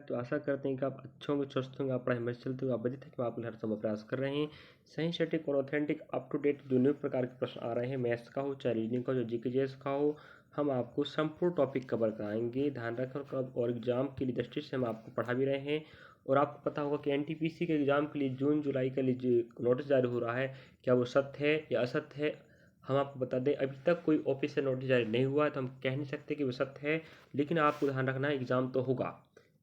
तो आशा करते हैं कि आप अच्छे होंगे, स्वस्थ होंगे, आप पढ़ाई में चलते हुए आप बचे थे कि आप हर समय प्रयास कर रहे हैं। सही, सटीक और ऑथेंटिक अप टू डेट जो न्यू प्रकार के प्रश्न आ रहे हैं, मैथ्स का हो चाहे रीजनिंग का हो, जो जीके जीएस का हो, हम आपको संपूर्ण टॉपिक कवर कराएंगे। ध्यान रखें और एग्जाम की दृष्टि से हम आपको पढ़ा भी रहे हैं। और आपको पता होगा कि एनटीपीसी के एग्जाम के लिए जून जुलाई के लिए नोटिस जारी हो रहा है, क्या वो सत्य है या असत्य है। हम आपको बता दें, अभी तक कोई ऑफिशियल नोटिस जारी नहीं हुआ है, तो हम कह नहीं सकते कि वो सत्य है, लेकिन आपको ध्यान रखना है एग्जाम तो होगा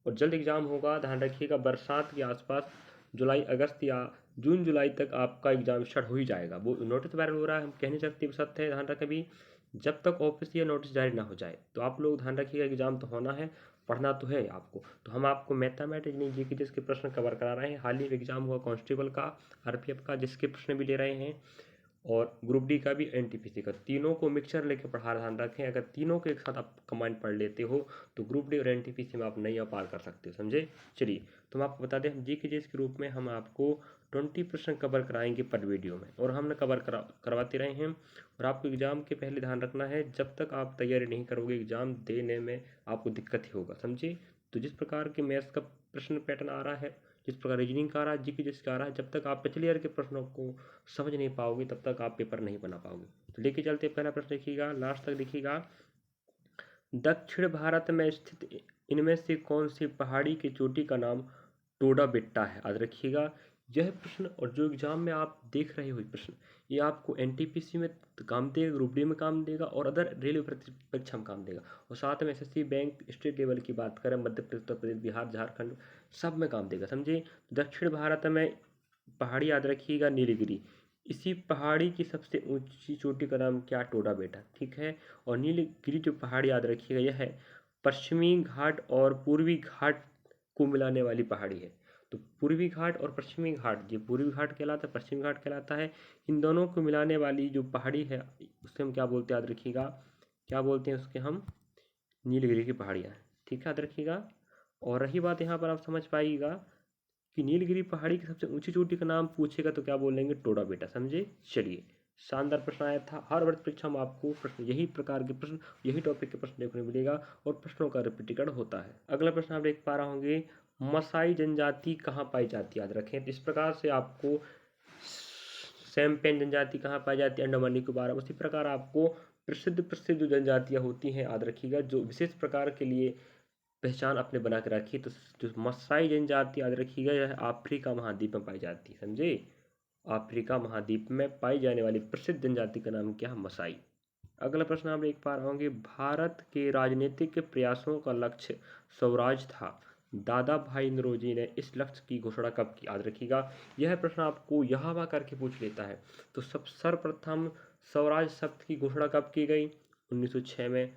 और जल्द एग्जाम होगा। ध्यान रखिएगा, बरसात के आसपास जुलाई अगस्त या जून जुलाई तक आपका एग्जाम स्टार्ट हो ही जाएगा। वो नोटिस वायरल हो रहा है, हम कह नहीं सकते वो सत्य है। ध्यान रखें, भी जब तक ऑफिशियल नोटिस जारी ना हो जाए, तो आप लोग ध्यान रखिएगा, एग्जाम तो होना है, पढ़ना तो है आपको। तो हम आपको मैथमेटिक्स नहीं जीके जिसके प्रश्न कवर करा रहे हैं। हाल ही एग्जाम हुआ कांस्टेबल का, आरपीएफ का, जिसके प्रश्न भी ले रहे हैं, और ग्रुप डी का भी, एनटीपीसी का, तीनों को मिक्सचर लेके पढ़ा। ध्यान रखें, अगर तीनों के एक साथ आप कमांड पढ़ लेते हो तो ग्रुप डी और एनटीपीसी में आप नहीं पार कर सकते हो, समझे। चलिए, तो हम आपको बता दें, हम जीके जीएस के रूप में हम आपको 20% कवर कराएंगे पर वीडियो में, और हमने कवर करवाते रहे हैं। और आपको एग्जाम के पहले ध्यान रखना है, जब तक आप तैयारी नहीं करोगे एग्जाम देने में आपको दिक्कत ही होगा, समझे। तो जिस प्रकार के मैथ्स का प्रश्न पैटर्न आ रहा है, जिस प्रकार रीजनिंग का आ रहा है, जीके जिसका आ रहा है, जब तक आप पिछले ईयर के प्रश्नों को समझ नहीं पाओगे तब तक आप पेपर नहीं बना पाओगे। तो लेके चलते, पहला प्रश्न देखिएगा, लास्ट तक देखिएगा। दक्षिण भारत में स्थित इनमें से कौन सी पहाड़ी की चोटी का नाम टोडा बेट्टा है। याद रखिएगा, यह प्रश्न और जो एग्जाम में आप देख रहे हो प्रश्न, ये आपको एनटीपीसी में काम देगा, ग्रुप डी में काम देगा, और अदर रेलवे परीक्षा में काम देगा, और साथ में एसएससी, बैंक, स्टेट लेवल की बात करें, मध्य प्रदेश, उत्तर प्रदेश, बिहार, झारखंड, सब में काम देगा, समझे। दक्षिण भारत में पहाड़ी याद रखिएगा नीलगिरी। इसी पहाड़ी की सबसे ऊंची चोटी का नाम क्या, टोडा बेटा, ठीक है। और नीलगिरी जो पहाड़ी याद रखिएगा, यह है पश्चिमी घाट और पूर्वी घाट को मिलाने वाली पहाड़ी है। तो पूर्वी घाट और पश्चिमी घाट, ये पूर्वी घाट कहलाता है, पश्चिमी घाट कहलाता है। इन दोनों को मिलाने वाली जो पहाड़ी है, उससे हम क्या बोलते हैं, याद रखिएगा, क्या बोलते हैं उसके हम, नीलगिरी की पहाड़ियाँ, ठीक है, याद रखिएगा। और रही बात यहाँ पर, आप समझ पाइएगा कि नीलगिरी पहाड़ी की सबसे ऊंची चोटी का नाम पूछेगा तो क्या बोलेंगे, टोडा बेटा, समझे। चलिए, शानदार प्रश्न आया था। हर वर्ष परीक्षा में आपको प्रश्न, यही प्रकार के प्रश्न, यही टॉपिक के प्रश्न देखने को मिलेगा, और प्रश्नों का रिपीटिकरण होता है। अगला प्रश्न आप देख पा रहे होंगे, मसाई जनजाति कहाँ पाई जाती है। याद रखें, तो इस प्रकार से आपको सैम्पेन जनजाति कहाँ पाई जाती है, अंडमान निकोबार। उसी प्रकार आपको प्रसिद्ध प्रसिद्ध जो जनजातियाँ होती हैं, याद रखिएगा, जो विशेष प्रकार के लिए पहचान अपने बना के रखी, तो जो मसाई जनजाति याद रखिएगा, यह अफ्रीका महाद्वीप में पाई जाती है, समझे। अफ्रीका महाद्वीप में पाई जाने वाली प्रसिद्ध जनजाति का नाम क्या है, मसाई। अगला प्रश्न आप देख पा रहे होंगे, भारत के राजनीतिक प्रयासों का लक्ष्य स्वराज था। दादा भाई नौरोजी ने इस लक्ष्य की घोषणा कब की। याद रखिएगा, यह प्रश्न आपको यहाँ वहाँ करके पूछ लेता है। तो सर्वप्रथम स्वराज शब्द की घोषणा कब की गई, 1906 में।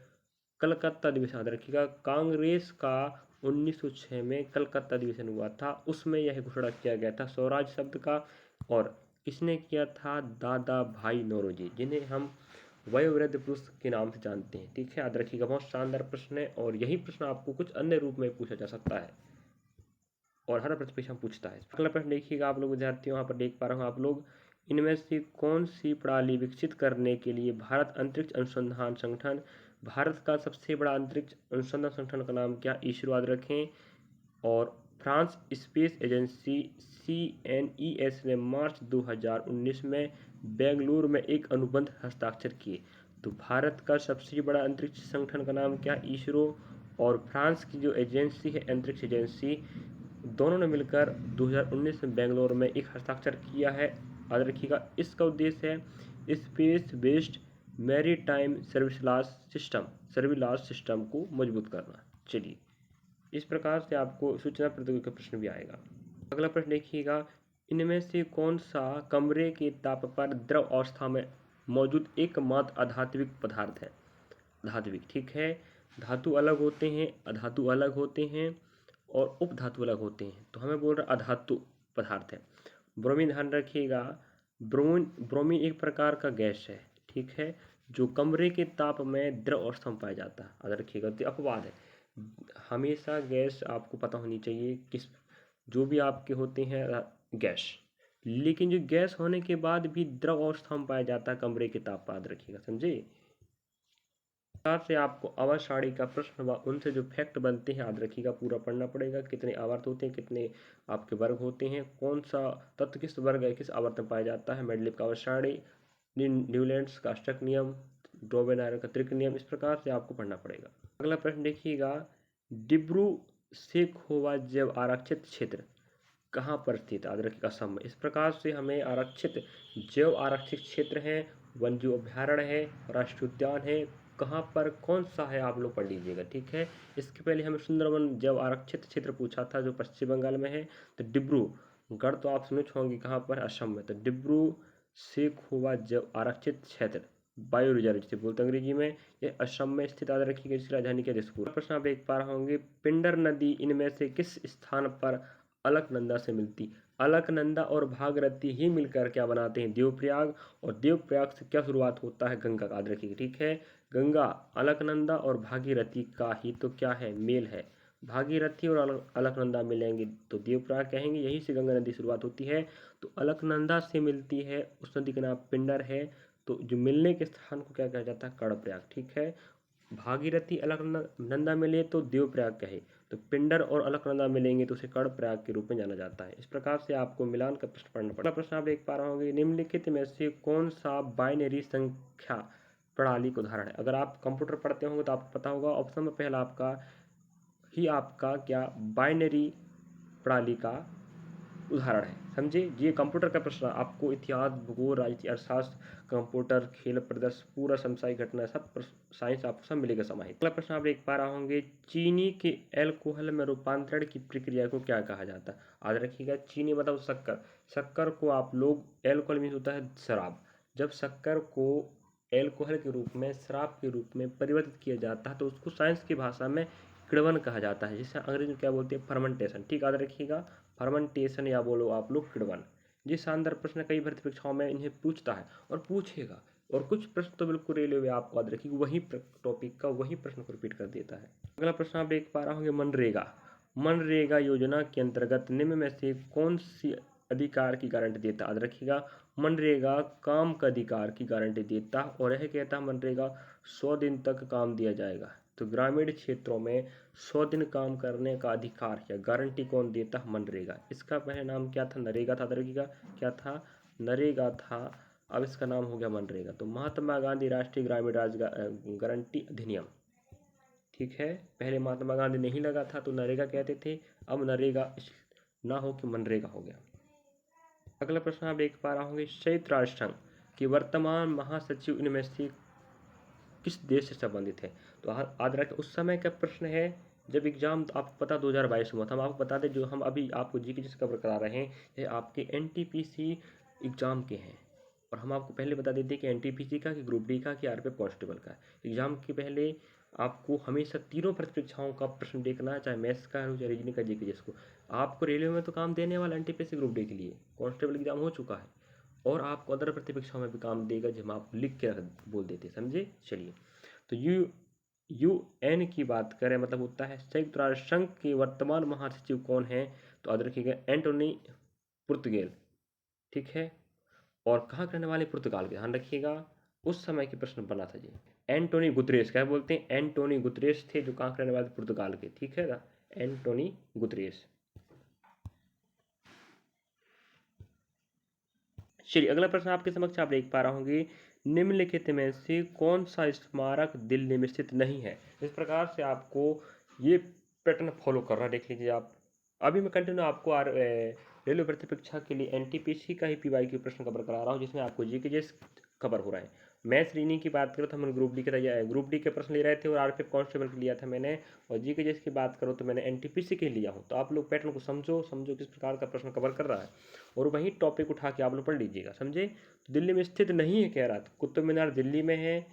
कलकत्ता अधिवेशन, याद रखिएगा, कांग्रेस का 1906 में कलकत्ता अधिवेशन हुआ था, उसमें यह घोषणा किया गया था स्वराज शब्द का। और किसने किया था, दादा भाई नौरोजी, जिन्हें हम वयोवृद्ध पुरुष के नाम से जानते हैं, ठीक है, याद रखिएगा। बहुत शानदार प्रश्न है, और यही प्रश्न आपको कुछ अन्य रूप में पूछा जा सकता है, और हर प्रतिपरीक्षा पूछता है। अगला प्रश्न देखिएगा आप लोग विद्यार्थियों, यहाँ पर देख पा रहे हो आप लोग, इनमें से कौन सी प्रणाली विकसित करने के लिए भारत अंतरिक्ष अनुसंधान संगठन, भारत का सबसे बड़ा अंतरिक्ष अनुसंधान संगठन का नाम क्या, इसरो, याद रखें। और फ्रांस स्पेस एजेंसी CNES ने मार्च 2019 में बेंगलुरु में एक अनुबंध हस्ताक्षर किए। तो भारत का सबसे बड़ा अंतरिक्ष संगठन का नाम क्या, इसरो। और फ्रांस की जो एजेंसी है अंतरिक्ष एजेंसी, दोनों ने मिलकर 2019 में बेंगलोर में एक हस्ताक्षर किया है, याद रखिएगा। इसका उद्देश्य है space based maritime surveillance system को मजबूत करना। चलिए, इस प्रकार से आपको सूचना प्रौद्योगिकी का प्रश्न भी आएगा। अगला प्रश्न देखिएगा, इनमें से कौन सा कमरे के ताप पर द्रव अवस्था में मौजूद एकमात्र अधात्विक पदार्थ है। धात्विक, ठीक है। धातु अलग होते हैं, अधातु अलग होते हैं, और उपधातु अलग होते हैं, तो हमें बोल रहा अधातु पदार्थ है। ब्रोमीन, ध्यान रखिएगा, ब्रोमीन एक प्रकार का गैस है, ठीक है, जो कमरे के ताप में द्रव अवस्था में पाया जाता है, याद रखिएगा। तो अपवाद है, हमेशा गैस आपको पता होनी चाहिए, किस जो भी आपके होते हैं गैस, लेकिन जो गैस होने के बाद भी द्रव अवस्था में पाया जाता है कमरे के ताप पर, याद रखिएगा, समझे। प्रकार से आपको आवर्त सारणी का प्रश्न व उनसे जो फैक्ट बनते हैं याद रखिएगा, पूरा पढ़ना पड़ेगा। कितने आवर्त होते हैं, कितने आपके वर्ग होते हैं, कौन सा तत्व किस वर्ग या किस आवर्त में पाया जाता है, मेंडलीव का आवर्त सारणी, न्यूलैंड्स का अष्टक नियम, डोबेनायर का त्रिक नियम, इस प्रकार से आपको पढ़ना पड़ेगा। अगला प्रश्न देखिएगा, डिब्रू सेखोवा जैव आरक्षित क्षेत्र कहाँ पर स्थित है, याद रखिएगा असम में। इस प्रकार से हमें आरक्षित जैव आरक्षित क्षेत्र है, वन्यजीव अभ्यारण्य है, राष्ट्रीय उद्यान है, कहाँ पर कौन सा है आप लोग पढ़ लीजिएगा, ठीक है। इसके पहले हमें सुंदरवन जैव आरक्षित क्षेत्र पूछा था जो पश्चिम बंगाल में है, तो डिब्रूगढ़ तो आप सुने होंगे कहाँ पर, असम में। तो डिब्रू सेखोवा जैव आरक्षित क्षेत्र बायो रिजर्व जिसे बोलते हैं अंग्रेजी में, ये असम में स्थित, याद रखिएगा। इसकी राजधानी क्या दिसपुर। प्रश्न आप देख पा रहे होंगे, पिंडर नदी इनमें से किस स्थान पर अलकनंदा से मिलती। अलकनंदा और भागीरथी ही मिलकर क्या बनाते हैं, देवप्रयाग, और देवप्रयाग से क्या शुरुआत होता है, गंगा का, याद रखिएगा, ठीक है। गंगा, अलकनंदा और भागीरथी का ही तो क्या है, मेल है। भागीरथी और अलकनंदा मिलेंगे तो देवप्रयाग कहेंगे, यहीं से गंगा नदी शुरुआत होती है। तो अलकनंदा से मिलती है, उस नदी का नाम पिंडर है, तो जो मिलने के स्थान को क्या कहा जाता है, कर्णप्रयाग, ठीक है। भागीरथी अलकनंदा मिले तो देवप्रयाग कहे, तो पिंडर और अलकनंदा मिलेंगे तो उसे कर्णप्रयाग के रूप में जाना जाता है। इस प्रकार से आपको मिलान का प्रश्न पढ़ना पड़ेगा। प्रश्न आप देख पा रहे होंगे, निम्नलिखित में से कौन सा बाइनरी संख्या प्रणाली का उदाहरण है। अगर आप कंप्यूटर पढ़ते होंगे तो आपको पता होगा, ऑप्शन में पहला आपका क्या बाइनरी प्रणाली का उदाहरण है, समझे। ये कंप्यूटर का प्रश्न आपको इतिहास, भूगोल, राजनीति, अर्थशास्त्र, कंप्यूटर, खेल प्रदर्शन, पूरा समसामयिक घटना, सब साइंस आपको सब मिलेगा समाहित। अगला प्रश्न आप देख पा रहे होंगे, चीनी के एल्कोहल में रूपांतरण की प्रक्रिया को क्या कहा जाता है। याद रखिएगा, चीनी मतलब शक्कर, शक्कर को आप लोग, एल्कोहल मीन्स होता है शराब, जब शक्कर को एल्कोहल के रूप में, शराब के रूप में परिवर्तित किया जाता है तो उसको साइंस की भाषा में किण्वन कहा जाता है, जिसे अंग्रेजी में क्या बोलते हैं, फर्मेंटेशन, ठीक, याद रखिएगा, फर्मेंटेशन या बोलो आप लोग किण्वन। ये शानदार प्रश्न कई भर्ती परीक्षाओं में इन्हें पूछता है और पूछेगा, और कुछ प्रश्न तो बिल्कुल रेलवे आपको याद रखिएगा, वही टॉपिक का वही प्रश्न को रिपीट कर देता है। अगला प्रश्न आप देख पा रहे होंगे, मनरेगा। मनरेगा योजना के अंतर्गत निम्न में से कौन सी अधिकार की गारंटी देता है, याद रखिएगा, मनरेगा काम का अधिकार की गारंटी देता है, और यह कहता है मनरेगा 100 दिन तक काम दिया जाएगा। तो ग्रामीण क्षेत्रों में 100 दिन काम करने का अधिकार या गारंटी कौन देता है, मनरेगा। इसका पहले नाम क्या था, नरेगा था, नरेगा क्या था, नरेगा था, अब इसका नाम हो गया मनरेगा। तो महात्मा गांधी राष्ट्रीय ग्रामीण रोजगार गारंटी अधिनियम, ठीक है। पहले महात्मा गांधी नहीं लगा था तो नरेगा कहते थे, अब नरेगा ना हो कि मनरेगा हो गया। अगला प्रश्न आप देख पा रहे होंगे, संयुक्त राष्ट्र संघ के वर्तमान महासचिव इनमें से किस देश से संबंधित है। तो याद रखें, उस समय का प्रश्न है जब एग्जाम आपको पता 2022 में था। हम आपको बता दें, जो हम अभी आपको जीके जिस कवर करा रहे हैं ये आपके एनटीपीसी एग्जाम के हैं, और हम आपको पहले बता देते हैं कि एनटीपीसी का, कि ग्रुप डी का, कि आरपीएफ कांस्टेबल का। एग्जाम के पहले आपको हमेशा तीनों परीक्षाओं का प्रश्न देखना है, चाहे मैथ्स का हो चाहे रीजनिंग का, जीके जिसको। आपको रेलवे में तो काम देने वाला एनटीपीसी ग्रुप डी के लिए कांस्टेबल एग्जाम हो चुका है, और आपको अदर प्रतिपरीक्षाओं में भी काम देगा, जब हम आप लिख के बोल देते, समझे। चलिए, तो यूएन की बात करें, मतलब होता है संयुक्त राष्ट्र संघ के वर्तमान महासचिव कौन है, तो याद रखिएगा एंटोनी पुर्तगेल, ठीक है। और कहाँ के रहने वाले, पुर्तगाल के, ध्यान रखिएगा, उस समय के प्रश्न बना था जी। एंटोनी गुतरेस क्या बोलते हैं, एंटोनी गुतरेस थे, जो कहाँ के रहने वाले, पुर्तगाल के, ठीक है, एंटोनी गुतरेस। चलिए, अगला प्रश्न आपके समक्ष आप देख पा रहे होंगे, निम्नलिखित में से कौन सा स्मारक दिल्ली में स्थित नहीं है। इस प्रकार से आपको ये पैटर्न फॉलो करना, देख लीजिए आप। अभी मैं कंटिन्यू आपको रेलवे भर्ती परीक्षा के लिए एनटीपीसी का ही पीवाई के प्रश्न कवर करा रहा हूँ, जिसमें आपको जीके जेस कवर हो रहा है। मैथ्स रीजनिंग की बात करो तो हमने ग्रुप डी के प्रश्न ले रहे थे, और आरपीएफ कांस्टेबल के लिया था मैंने, और जीके जेस की बात करो तो मैंने एनटीपीसी के लिया हूँ। तो आप लोग पैटर्न को समझो किस प्रकार का प्रश्न कवर कर रहा है, और वही टॉपिक उठा के आप लोग पढ़ लीजिएगा, समझे। तो दिल्ली में स्थित नहीं है कह रहा था, कुतुब मीनार दिल्ली में है,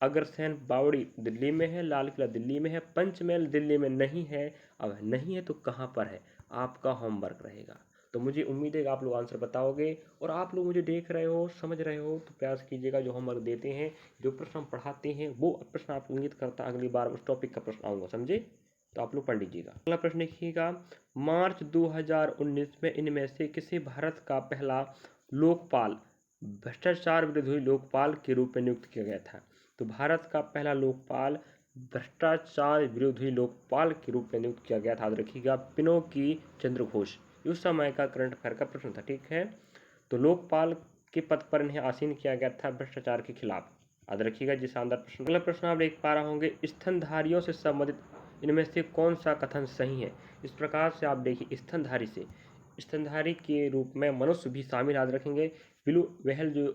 अग्रसेन बावड़ी दिल्ली में है, लाल किला दिल्ली में है, पंचमहल दिल्ली में नहीं है। अब नहीं है तो कहाँ पर है, आपका होमवर्क रहेगा। तो मुझे उम्मीद है कि आप लोग आंसर बताओगे, और आप लोग मुझे देख रहे हो, समझ रहे हो, तो प्रयास कीजिएगा, जो होमवर्क देते हैं, जो प्रश्न हम पढ़ाते हैं, वो प्रश्न आपको इंगित करता है, अगली बार उस टॉपिक का प्रश्न आऊँगा, समझे। तो आप लोग पढ़ लीजिएगा। अगला प्रश्न देखिएगा, मार्च 2019 में इनमें से किसे भारत का पहला लोकपाल, भ्रष्टाचार विरोधी लोकपाल के रूप में नियुक्त किया गया था। तो भारत का पहला लोकपाल भ्रष्टाचार विरोधी लोकपाल के रूप में नियुक्त किया गया था, याद रखिएगा, पिनोकी चंद्र घोष। उस समय का करंट अफेयर का प्रश्न था, ठीक है। तो लोकपाल के पद पर इन्हें आसीन किया गया था भ्रष्टाचार के खिलाफ, याद रखिएगा जी, शानदार प्रश्न। अगला प्रश्न आप देख पा रहे होंगे, स्तनधारियों से संबंधित इनमें से कौन सा कथन सही है। इस प्रकार से आप देखिए, स्तनधारी से स्तनधारी के रूप में मनुष्य भी शामिल, याद रखेंगे। ब्लू व्हेल जो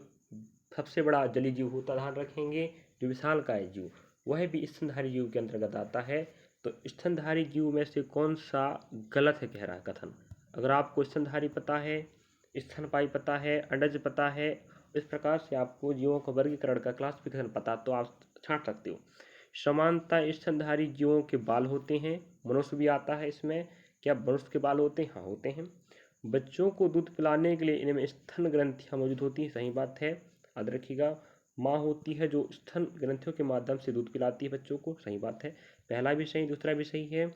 सबसे बड़ा जलीय जीव होता है, ध्यान रखेंगे, जो विशालकाय जीव, वह भी स्तनधारी जीव के अंतर्गत आता है। तो स्तनधारी जीव में से कौन सा गलत है, कह रहा है कथन। अगर आपको स्तनधारी पता है, स्तनपायी पता है, अंडज पता है, इस प्रकार से आपको जीवों का वर्गीकरण का क्लासिफिकेशन पता, तो आप छांट सकते हो। समानता स्तनधारी जीवों के बाल होते हैं, मनुष्य भी आता है इसमें। क्या मनुष्य के बाल होते हैं? हाँ, होते हैं। बच्चों को दूध पिलाने के लिए इनमें स्तन ग्रंथियां मौजूद होती हैं, सही बात है, याद रखिएगा। माँ होती है जो स्तन ग्रंथियों के माध्यम से दूध पिलाती है बच्चों को, सही बात है। पहला भी सही, दूसरा भी सही है।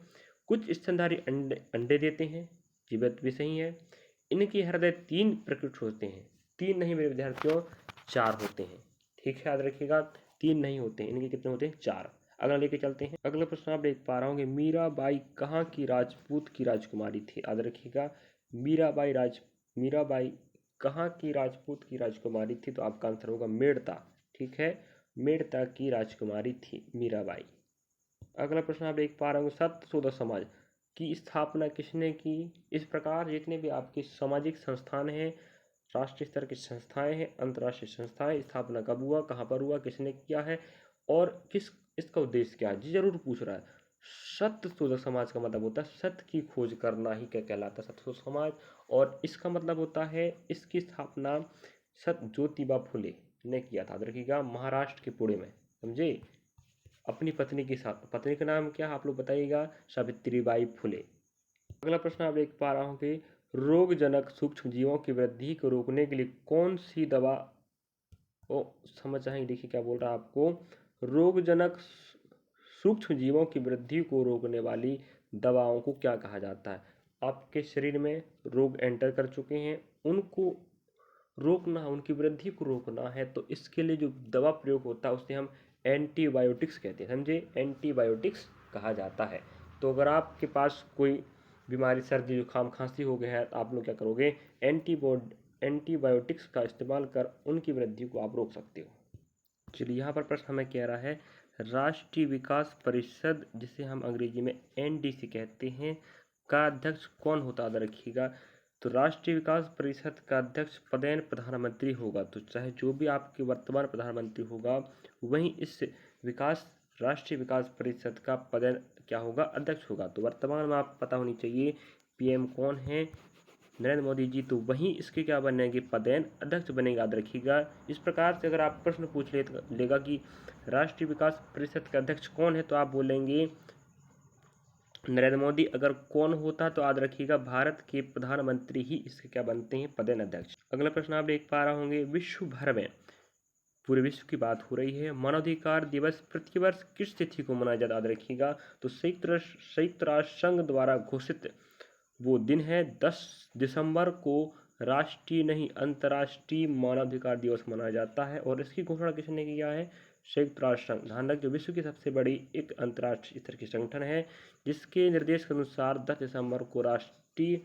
कुछ स्तनधारी अंडे देते हैं, ये बात भी सही है। इनके हृदय 3 प्रकृत होते हैं, 3 नहीं मेरे विद्यार्थियों, 4 होते हैं, ठीक है, याद रखिएगा। 3 नहीं होते हैं, इनके कितने होते हैं? 4। अगला लेके चलते हैं। अगला प्रश्न आप देख पा रहे होंगे, मीराबाई कहाँ की राजपूत की राजकुमारी थी, याद रखिएगा। मीराबाई कहाँ की राजपूत की राजकुमारी थी, तो आपका आंसर होगा मेड़ता, ठीक है, मेड़ता की राजकुमारी थी मीराबाई। अगला प्रश्न आप देख पा रहे होंगे, सत्यशोधक समाज की स्थापना किसने की। इस प्रकार जितने भी आपके सामाजिक संस्थान हैं, राष्ट्रीय स्तर की संस्थाएं हैं, अंतर्राष्ट्रीय संस्थाएं, स्थापना कब हुआ, कहाँ पर हुआ, किसने किया है, और किस इसका उद्देश्य क्या है, जी जरूर पूछ रहा है। सत्यशोधक समाज का मतलब होता है सत्य की खोज करना ही क्या कहलाता है, सत्यशोधक समाज। और इसका मतलब होता है, इसकी स्थापना ज्योतिबा फुले ने किया था, रखिएगा, महाराष्ट्र के पुणे में, समझे। अपनी पत्नी के साथ, पत्नी का नाम क्या है आप लोग बताइएगा, सावित्रीबाई फुले। अगला प्रश्न आप देख पा रहा हूँ कि रोगजनक सूक्ष्म जीवों की वृद्धि को रोकने के लिए कौन सी दवा, ओ समझ आएंगे, देखिए क्या बोल रहा है आपको। रोगजनक सूक्ष्म जीवों की वृद्धि को रोकने वाली दवाओं को क्या कहा जाता है। आपके शरीर में रोग एंटर कर चुके हैं, उनको रोकना, उनकी वृद्धि को रोकना है, तो इसके लिए जो दवा प्रयोग होता है उसे हम एंटीबायोटिक्स कहते हैं, समझे, एंटीबायोटिक्स कहा जाता है। तो अगर आपके पास कोई बीमारी, सर्दी जुकाम खांसी हो गया है, तो आप लोग क्या करोगे, एंटीबायोटिक्स का इस्तेमाल कर उनकी वृद्धि को आप रोक सकते हो। चलिए, यहाँ पर प्रश्न हमें कह रहा है, राष्ट्रीय विकास परिषद, जिसे हम अंग्रेजी में एनडीसी कहते हैं, का अध्यक्ष कौन होता है, रखिएगा। तो राष्ट्रीय विकास परिषद का अध्यक्ष पदेन प्रधानमंत्री होगा। तो चाहे जो भी आपके वर्तमान प्रधानमंत्री होगा, वहीं इस राष्ट्रीय विकास परिषद का पदेन क्या होगा, अध्यक्ष होगा। तो वर्तमान में आपको पता होनी चाहिए पीएम कौन है, नरेंद्र मोदी जी। तो वहीं इसके क्या बनेंगे, पदेन अध्यक्ष बनेगा, याद रखिएगा। इस प्रकार से अगर आप प्रश्न पूछ लेगा कि राष्ट्रीय विकास परिषद का अध्यक्ष कौन है, तो आप बोलेंगे नरेंद्र मोदी। अगर कौन होता तो याद रखिएगा, भारत के प्रधानमंत्री ही इसके क्या बनते हैं, पदेन अध्यक्ष। अगला प्रश्न आप देख पा रहे होंगे, विश्व भर में, पूरे विश्व की बात हो रही है, मानवाधिकार दिवस प्रतिवर्ष किस तिथि को मनाया जाता है, याद रखिएगा। तो संयुक्त राष्ट्र संघ द्वारा घोषित वो दिन है 10 दिसंबर को, राष्ट्रीय नहीं अंतर्राष्ट्रीय मानवाधिकार दिवस मनाया जाता है। और इसकी घोषणा किसने किया है, संयुक्त राष्ट्र संघ। ध्यान रखिए, विश्व की सबसे बड़ी एक अंतर्राष्ट्रीय स्तर की संगठन है, जिसके निर्देश के अनुसार 10 दिसंबर को राष्ट्रीय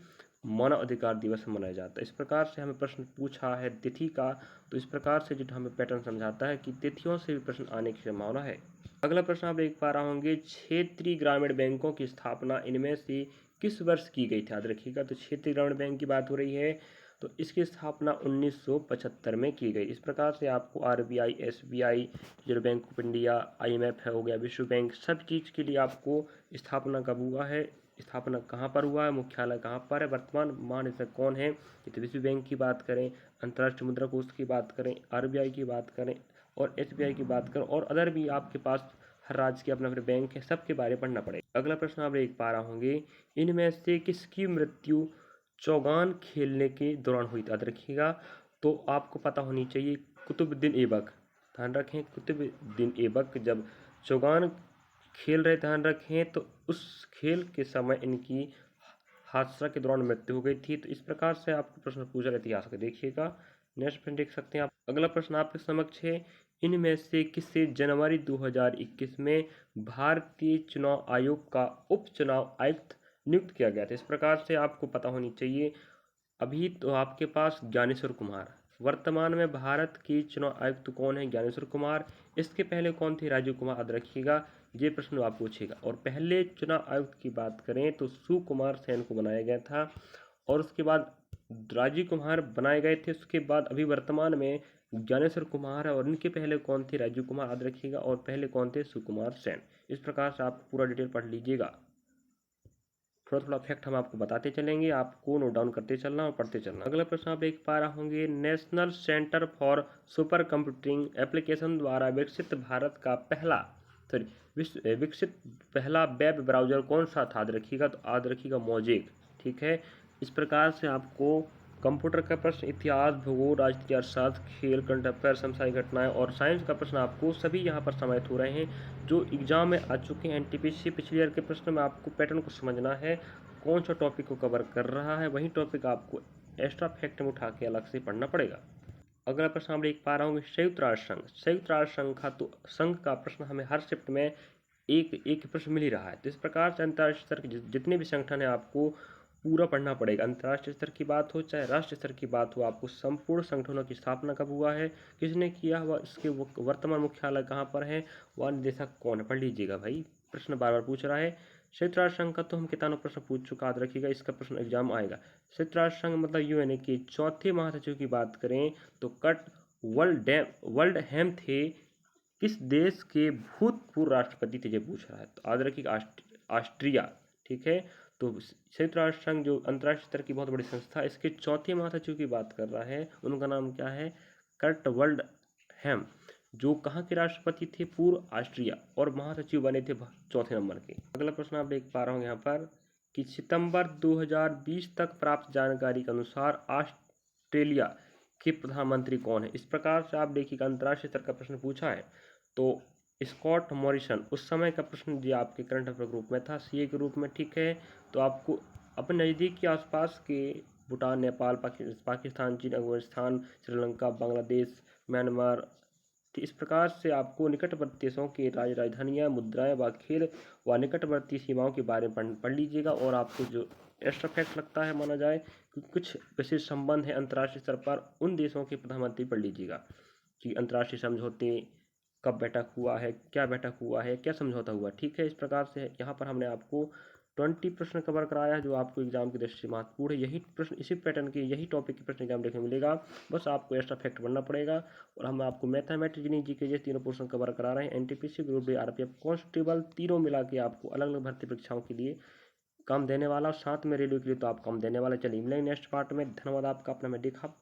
मानव अधिकार दिवस मनाया जाता है। इस प्रकार से हमें प्रश्न पूछा है तिथि का, तो इस प्रकार से जो हमें पैटर्न समझाता है कि तिथियों से भी प्रश्न आने की संभावना है। अगला प्रश्न आप देख पा रहे होंगे, क्षेत्रीय ग्रामीण बैंकों की स्थापना इनमें से किस वर्ष की गई थी, याद रखिएगा। तो क्षेत्रीय ग्रामीण बैंक की बात हो रही है, तो इसकी स्थापना 1975 में की गई। इस प्रकार से आपको RBI, SBI, reserve bank of India, IMF हो गया, विश्व बैंक, सब चीज़ के लिए आपको स्थापना कब हुआ है, स्थापना कहाँ पर हुआ है, मुख्यालय कहाँ पर है, वर्तमान महानिदेशक कौन है। तो विश्व बैंक की बात करें, अंतर्राष्ट्रीय मुद्रा कोष की बात करें, आरबीआई की बात करें और एसबीआई की बात करें, और अदर भी आपके पास हर राज्य के अपने अपने बैंक है, सबके बारे में पढ़ना पड़ेगा। अगला प्रश्न आप देख पा रहे होंगे, इनमें से किसकी मृत्यु चौगान खेलने के दौरान हुई, याद रखिएगा। तो आपको पता होनी चाहिए कुतुबुद्दीन ऐबक, ध्यान रखें, कुतुबुद्दीन ऐबक जब चौगान खेल रहे, ध्यान रखें, तो उस खेल के समय इनकी हादसा के दौरान मृत्यु हो गई थी। तो इस प्रकार से आपको प्रश्न पूछा गया इतिहास का, देखिएगा। नेक्स्ट प्रश्न देख सकते हैं आप। अगला प्रश्न आपके समक्ष है, इनमें से किसे जनवरी 2021 में भारतीय चुनाव आयोग का उप चुनाव आयुक्त नियुक्त किया गया था? इस प्रकार से आपको पता होनी चाहिए। अभी तो आपके पास ज्ञानेश्वर कुमार, वर्तमान में भारत के चुनाव आयुक्त कौन है? ज्ञानेश्वर कुमार। इसके पहले कौन थे? राजीव कुमार। याद रखिएगा, ये प्रश्न आप पूछेगा। और पहले चुनाव आयुक्त की बात करें तो सुकुमार सेन को बनाया गया था, और उसके बाद राजीव कुमार बनाए गए थे। उसके बाद अभी वर्तमान में ज्ञानेश्वर कुमार है, और इनके पहले कौन थे? राजीव कुमार। याद रखिएगा। और पहले कौन थे? सुकुमार सेन। इस प्रकार से आप पूरा डिटेल पढ़ लीजिएगा। थोड़ा थोड़ा फैक्ट हम आपको बताते चलेंगे, आपको नोट डाउन करते चलना और पढ़ते चलना। अगला प्रश्न आप देख पा रहे होंगे, national centre for super computing application द्वारा विकसित भारत का पहला विकसित पहला वेब ब्राउजर कौन सा था? याद रखिएगा। तो याद रखिएगा मोज़ेक। ठीक है। इस प्रकार से आपको कंप्यूटर का प्रश्न, इतिहास, भूगोल, राजनीति, अर्थशास्त्र, खेल, करंट अफेयर, समसामयिक घटनाएं और साइंस का प्रश्न आपको सभी यहाँ पर समाहित हो रहे हैं जो एग्जाम में आ चुके हैं। एनटीपीसी पिछले ईयर के प्रश्न में आपको पैटर्न को समझना है, कौन सा टॉपिक को कवर कर रहा है, वही टॉपिक आपको एक्स्ट्रा फैक्ट में उठा के अलग से पढ़ना पड़ेगा। अगला प्रश्न आप देख पा रहे होंगे, संयुक्त राष्ट्र संघ। संयुक्त राष्ट्र संघ का तो संघ का प्रश्न हमें हर शिफ्ट में एक प्रश्न मिल ही रहा है। तो इस प्रकार से अंतर्राष्ट्रीय स्तर के जितने भी संगठन है आपको पूरा पढ़ना पड़ेगा। अंतर्राष्ट्रीय स्तर की बात हो चाहे राष्ट्रीय स्तर की बात हो, आपको संपूर्ण संगठनों की स्थापना कब हुआ है, किसने किया हुआ, इसके वर्तमान मुख्यालय कहाँ पर है, वह निदेशक कौन है? पढ़ लीजिएगा भाई, प्रश्न बार बार पूछ रहा है। संयुक्त राष्ट्र संघ का तो हम कितानों प्रश्न पूछ चुका, याद रखिएगा, इसका प्रश्न एग्जाम आएगा। संयुक्त राष्ट्र संघ मतलब यूएनए के चौथे महासचिव की बात करें तो कट वर्ल्ड हैम थे किस देश के भूतपूर्व राष्ट्रपति थे? ये पूछ रहा है। तो याद रखिएगा ऑस्ट्रिया। ठीक है। तो संयुक्त राष्ट्र संघ जो अंतर्राष्ट्रीय स्तर की बहुत बड़ी संस्था है, इसके चौथे महासचिव की बात कर रहा है, उनका नाम क्या है? कर्ट वर्ल्ड हैम, जो कहाँ के राष्ट्रपति थे? पूर्व ऑस्ट्रिया, और महासचिव बने थे चौथे नंबर के। अगला प्रश्न आप देख पा रहे होंगे यहाँ पर कि सितंबर 2020 तक प्राप्त जानकारी के अनुसार ऑस्ट्रेलिया के प्रधानमंत्री कौन है? इस प्रकार से आप देखिएगा, अंतर्राष्ट्रीय स्तर का प्रश्न पूछा है तो स्कॉट मॉरिसन उस समय का प्रश्न जो आपके करंट अफेयर ग्रुप में था, सीए के रूप में। ठीक है। तो आपको अपने नज़दीक के आसपास के भूटान, नेपाल, पाकिस्तान, चीन, अफगानिस्तान, श्रीलंका, बांग्लादेश, म्यांमार, तो इस प्रकार से आपको निकटवर्ती देशों की राजधानियाँ, मुद्राएं व खेल व निकटवर्ती सीमाओं के बारे में पढ़ लीजिएगा। और आपको जो एक्स्ट्रा फैक्ट लगता है माना जाए कि कुछ विशेष संबंध है अंतर्राष्ट्रीय स्तर पर, उन देशों के प्रधानमंत्री पढ़ लीजिएगा कि अंतर्राष्ट्रीय समझौते कब बैठक हुआ है, क्या बैठक हुआ है, क्या समझौता हुआ। ठीक है। इस प्रकार से यहाँ पर हमने आपको 20 प्रश्न कवर कराया है जो आपको एग्जाम की दृष्टि से महत्वपूर्ण है। यही प्रश्न, इसी पैटर्न के, यही टॉपिक के प्रश्न एग्जाम देखने मिलेगा। बस आपको एक्स्ट्रा फैक्ट बनना पड़ेगा। और हम आपको मैथमेटिक्स, रीजनिंग, जीके, ये तीनों पोर्शन कवर करा रहे हैं। NTPC, group D, RPF, constable, तीनों मिला के आपको अलग अलग भर्ती परीक्षाओं के लिए काम देने वाला, साथ में रेलवे के लिए तो आप काम देने वाला। चलिए मिलेंगे नेक्स्ट पार्ट में। धन्यवाद आपका, अपना मैं देखा।